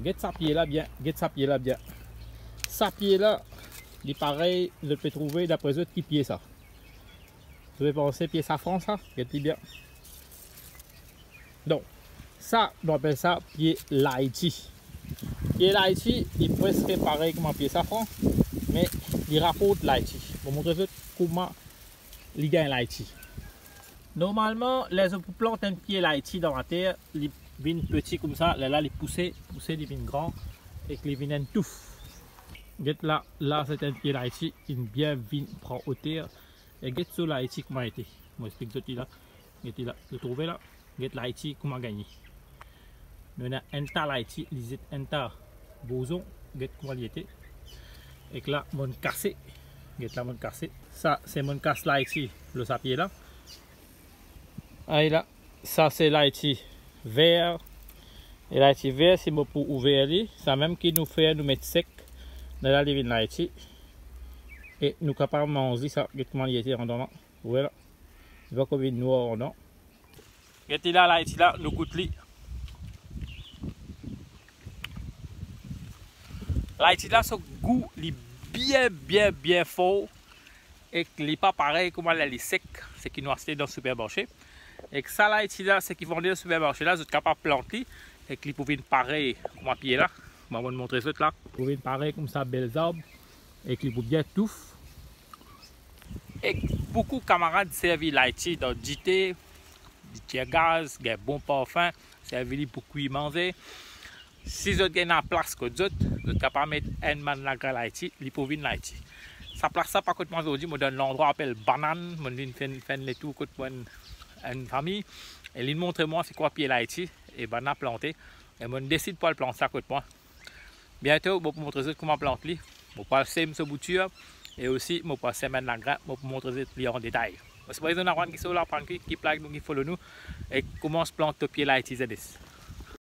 Get sa pied là bien, get sa pied là bien. Sa pied là, il est pareil, je peux trouver d'après eux qui pied ça. Vous pouvez penser pied safran ça, get bien. Donc, ça, on appelle ça pied Laïti. Pied Laïti, il est presque pareil comme un pied safran, mais il rapporte Laïti. Je vais vous montrer comment il gagne Laïti. Normalement, les plantes un pied Laïti dans la terre, ils viennent petits comme ça, là, ils poussent, ils viennent grands et qu'ils viennent tout. Là c'est un pied Laïti, il bien vient prend hauteur et get sur Laïti comment a été. Moi explique ce là, get là, le trouver là, get Laïti comment gagner. Nous avons un tas Laïti, les un tas boson, get comment il était. Et là mon cassé, get là mon cassé. Ça c'est mon casse Laïti, le sapier là. Ah là, ça c'est Laïti vert. Et Laïti vert c'est pour ouvrir lui, ça même qui nous fait nous mettre sec. Dans la living Laïti et nous capables de manger ça comment il était rendement voilà il va comme noir non et là Laïti là nous goûte li Laïti là son goût il bien fort et qu'il n'est pas pareil comme elle est sec c'est qui nous acheté dans le supermarché et que ça Laïti là c'est qui vendait dans le supermarché là vous êtes capable de planter et qu'il pouvait pareil comme un pied là. Je vais vous montrer ça là. Vous pouvez pareil comme ça, belles arbres et qui vous bien tout. Et beaucoup de camarades servent Laïti dans du thé, du tiers gaz, des bons parfums, servent pour cuire manger. Si vous avez une place que vous êtes capable de mettre un man la Laïti, ils peuvent venir Laïti. Ça place ça par contre moi aujourd'hui, je donne l'endroit appelé banane, je viens faire les tours contre une famille et ils montrent moi c'est quoi pied Laïti et banane planté et je décide pas de planter ça contre moi. Bientôt, je vais vous montrer comment planter. Je vais passer ce bouture et aussi je vais passer la grappe pour vous montrer en détail. Si vous avez des gens qui sont là, qui plaquent, qui follow nous et comment se plante le pied Laïti ZS.